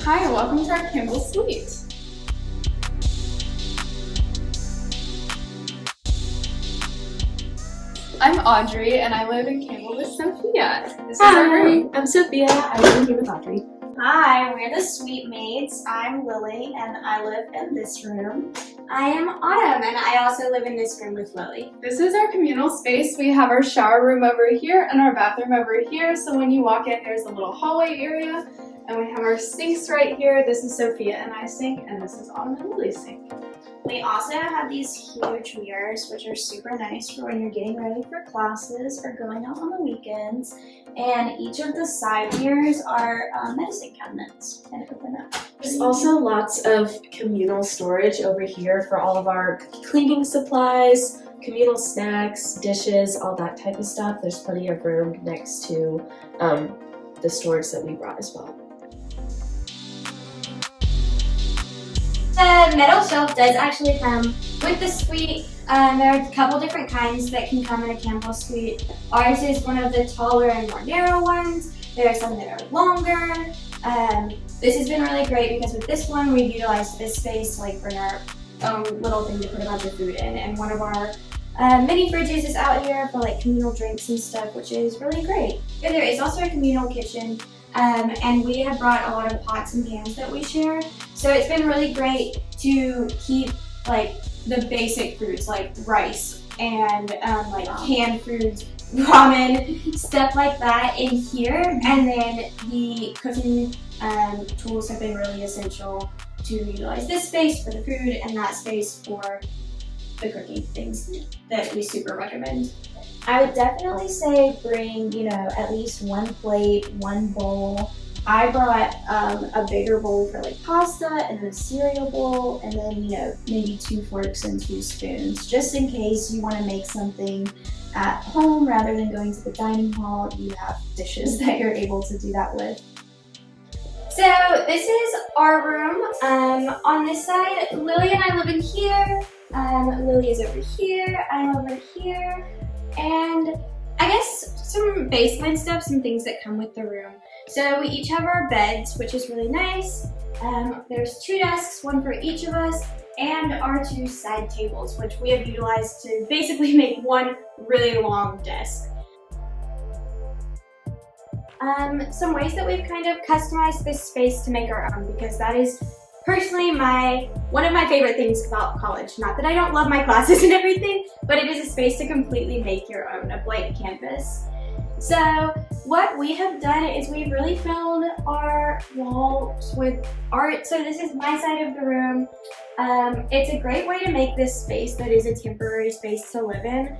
Hi, and welcome to our Campbell Suite. I'm Audrey, and I live in Campbell with Sophia. This is our room. I'm Sophia. I live here with Audrey. Hi, we're the Sweet Maids. I'm Lillie, and I live in this room. I am Autumn, and I also live in this room with Lillie. This is our communal space. We have our shower room over here and our bathroom over here. So when you walk in, there's a little hallway area, and we have our sinks right here. This is Sophia and I sink, and this is Autumn and Lillie's sink. We also have these huge mirrors, which are super nice for when you're getting ready for classes or going out on the weekends. And each of the side mirrors are medicine cabinets and open up. There's also lots of communal storage over here for all of our cleaning supplies, communal snacks, dishes, all that type of stuff. There's plenty of room next to the storage that we brought as well. The metal shelf does actually come with the suite. There are a couple different kinds that can come in a Campbell suite. Ours is one of the taller and more narrow ones. There are some that are longer. This has been really great because with this one we've utilized this space like for our own little thing to put a bunch of food in. And one of our mini fridges is out here for like communal drinks and stuff, which is really great. There is also a communal kitchen. And we have brought a lot of pots and pans that we share. So it's been really great to keep like the basic foods like rice and like canned foods, ramen, stuff like that in here. And then the cooking tools have been really essential to utilize this space for the food and that space for the cooking things that we super recommend. I would definitely say bring, at least one plate, one bowl. I brought a bigger bowl for like pasta and then a cereal bowl and then, maybe 2 forks and 2 spoons. Just in case you want to make something at home rather than going to the dining hall, you have dishes that you're able to do that with. So this is our room. On this side, Lillie and I live in here. Lillie is over here, I'm over here. And I guess some baseline stuff, some things that come with the room. So we each have our beds, which is really nice. There's 2 desks, one for each of us, and our 2 side tables, which we have utilized to basically make one really long desk. Some ways that we've kind of customized this space to make our own, because that is personally one of my favorite things about college. Not that I don't love my classes and everything, but it is a space to completely make your own, a blank canvas. So what we have done is we've really filled our walls with art. So this is my side of the room. It's a great way to make this space that is a temporary space to live in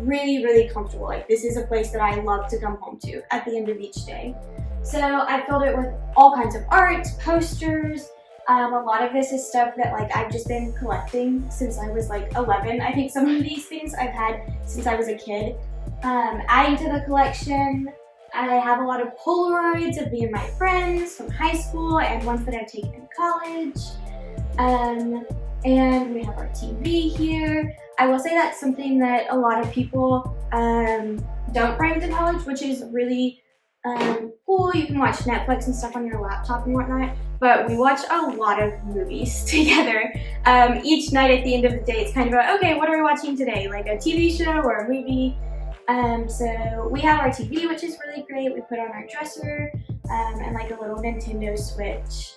really, really comfortable. Like this is a place that I love to come home to at the end of each day. So I filled it with all kinds of art, posters. A lot of this is stuff that like I've just been collecting since I was like 11. I think some of these things I've had since I was a kid. Adding to the collection, I have a lot of Polaroids of me and my friends from high school and ones that I've taken in college. And we have our TV here. I will say that's something that a lot of people don't bring to college, which is really cool. You can watch Netflix and stuff on your laptop and whatnot, but we watch a lot of movies together. Each night at the end of the day, it's kind of about, okay, what are we watching today? Like a TV show or a movie. So we have our TV, which is really great. We put on our dresser and like a little Nintendo Switch.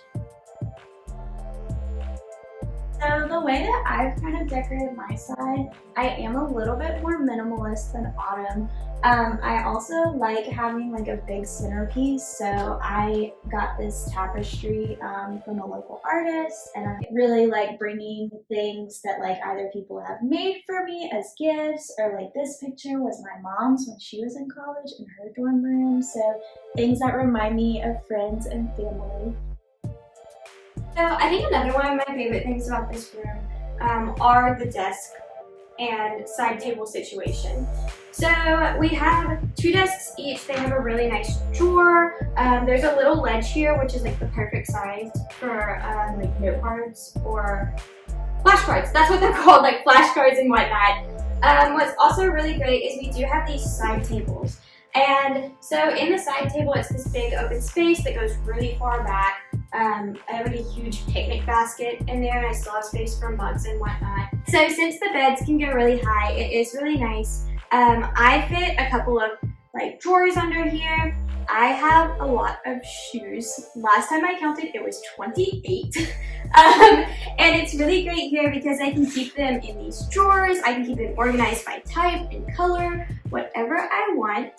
So the way that I've kind of decorated my side, I am a little bit more minimalist than Autumn. I also like having like a big centerpiece, so I got this tapestry from a local artist, and I really like bringing things that like either people have made for me as gifts, or like this picture was my mom's when she was in college in her dorm room, so things that remind me of friends and family. So I think another one of my favorite things about this room are the desk and side table situation. So we have 2 desks each. They have a really nice drawer. There's a little ledge here, which is like the perfect size for like note cards or flashcards. That's what they're called, like flashcards and whatnot. What's also really great is we do have these side tables. And so in the side table, it's this big open space that goes really far back. I have like a huge picnic basket in there, and I still have space for mugs and whatnot. So since the beds can get really high, it is really nice. I fit a couple of like drawers under here. I have a lot of shoes. Last time I counted, it was 28. And it's really great here because I can keep them in these drawers. I can keep them organized by type and color, whatever I want.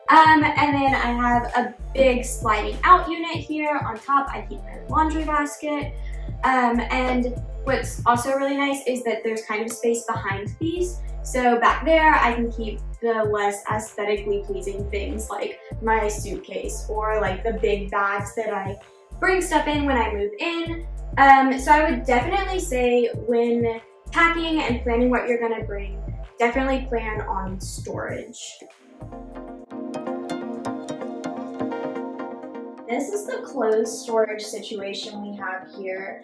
And then I have a big sliding out unit here. On top, I keep my laundry basket. And what's also really nice is that there's kind of space behind these. So back there, I can keep the less aesthetically pleasing things like my suitcase or like the big bags that I bring stuff in when I move in. So I would definitely say when packing and planning what you're gonna bring, definitely plan on storage. This is the clothes storage situation we have here.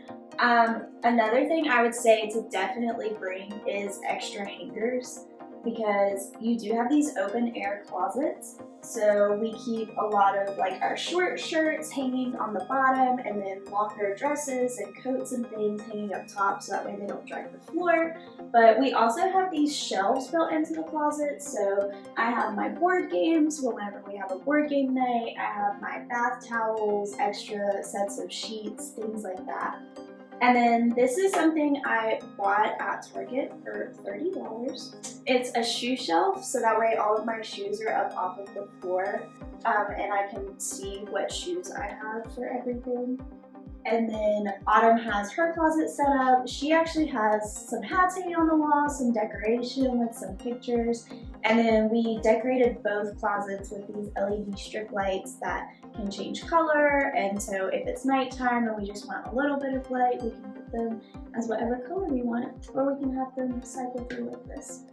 Another thing I would say to definitely bring is extra hangers, because you do have these open air closets. So we keep a lot of like our short shirts hanging on the bottom, and then longer dresses and coats and things hanging up top, so that way they don't drag the floor. But we also have these shelves built into the closet, so I have my board games whenever we have a board game night. I have my bath towels, extra sets of sheets, things like that. And then this is something I bought at Target for $30. It's a shoe shelf, so that way all of my shoes are up off of the floor, and I can see what shoes I have for everything. And then Autumn has her closet set up. She actually has some hats hanging on the wall, some decoration with some pictures. And then we decorated both closets with these LED strip lights that can change color. And so if it's nighttime and we just want a little bit of light, we can put them as whatever color we want, or we can have them cycle through like this.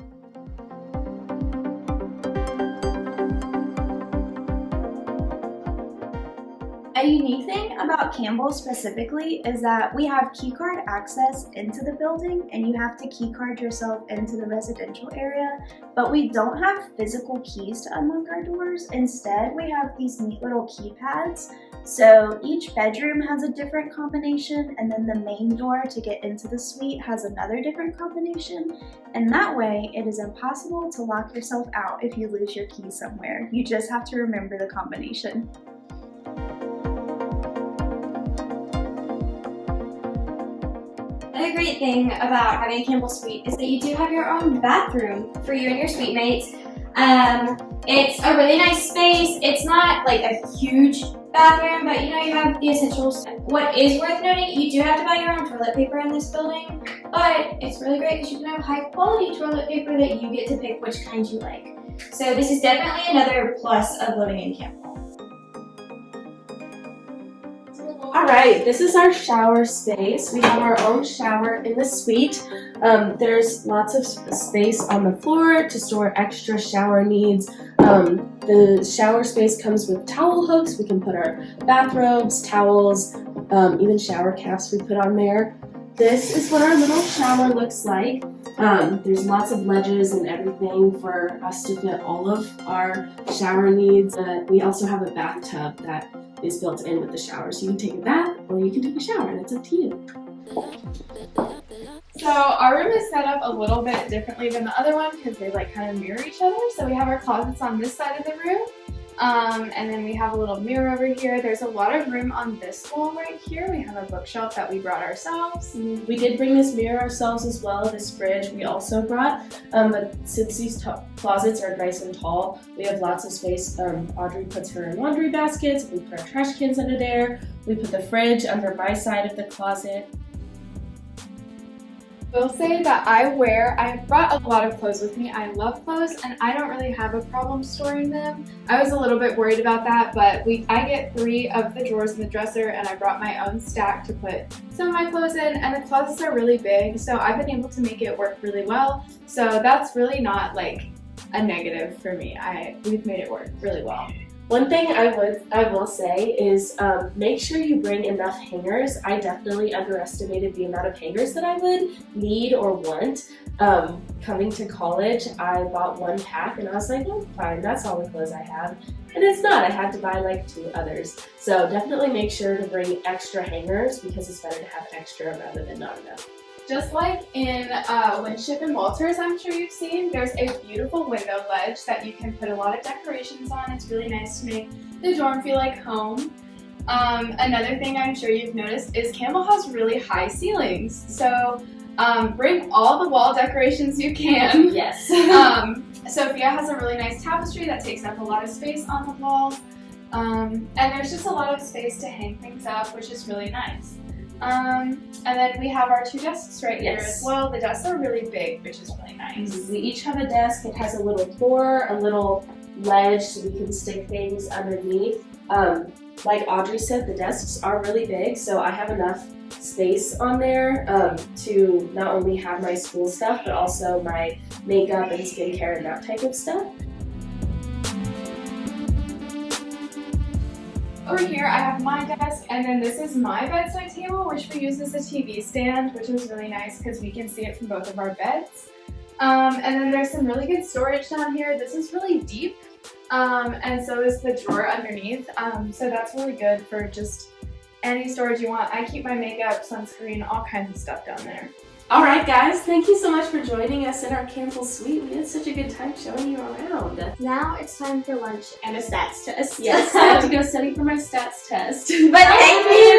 A unique thing about Campbell specifically is that we have keycard access into the building, and you have to keycard yourself into the residential area, but we don't have physical keys to unlock our doors. Instead, we have these neat little keypads. So each bedroom has a different combination, and then the main door to get into the suite has another different combination. And that way, it is impossible to lock yourself out if you lose your key somewhere. You just have to remember the combination. Another great thing about having a Campbell suite is that you do have your own bathroom for you and your suite mates. It's a really nice space. It's not like a huge bathroom, but you know, you have the essentials. What is worth noting, you do have to buy your own toilet paper in this building, but it's really great because you can have high quality toilet paper that you get to pick which kind you like. So this is definitely another plus of living in Campbell. Alright, this is our shower space. We have our own shower in the suite. There's lots of space on the floor to store extra shower needs. The shower space comes with towel hooks. We can put our bathrobes, towels, even shower caps we put on there. This is what our little shower looks like. There's lots of ledges and everything for us to fit all of our shower needs. We also have a bathtub that is built in with the shower, so you can take a bath or you can take a shower, and it's up to you. So our room is set up a little bit differently than the other one because they like kind of mirror each other. So we have our closets on this side of the room, and then we have a little mirror over here. There's a lot of room on this wall right here. We have a bookshelf that we brought ourselves. We did bring this mirror ourselves as well. This fridge we also brought, but since these closets are nice and tall, we have lots of space. Audrey puts her laundry baskets, we put our trash cans under there, we put the fridge under my side of the closet. I will say that I brought a lot of clothes with me. I love clothes and I don't really have a problem storing them. I was a little bit worried about that, but I get 3 of the drawers in the dresser, and I brought my own stack to put some of my clothes in, and the closets are really big, so I've been able to make it work really well. So that's really not like a negative for me. We've made it work really well. One thing I will say is make sure you bring enough hangers. I definitely underestimated the amount of hangers that I would need or want. Coming to college, I bought 1 pack and I was like, oh, fine, that's all the clothes I have. And it's not. I had to buy like 2 others. So definitely make sure to bring extra hangers because it's better to have extra rather than not enough. Just like in Winship and Walters, I'm sure you've seen, there's a beautiful window ledge that you can put a lot of decorations on. It's really nice to make the dorm feel like home. Another thing I'm sure you've noticed is Campbell has really high ceilings. So bring all the wall decorations you can. Yes. Sophia has a really nice tapestry that takes up a lot of space on the walls. And there's just a lot of space to hang things up, which is really nice. And then we have our 2 desks right here as well. The desks are really big, which is really nice. We each have a desk. It has a little door, a little ledge so we can stick things underneath. Like Audrey said, the desks are really big, so I have enough space on there to not only have my school stuff, but also my makeup and skincare and that type of stuff. Over here I have my desk, and then this is my bedside table, which we use as a TV stand, which is really nice because we can see it from both of our beds. And then there's some really good storage down here. This is really deep, and so is the drawer underneath. So that's really good for just any storage you want. I keep my makeup, sunscreen, all kinds of stuff down there. All right, guys, thank you so much for joining us in our Campbell suite. We had such a good time showing you around. Now it's time for lunch and a stats test. Yes, I have to go study for my stats test. But thank you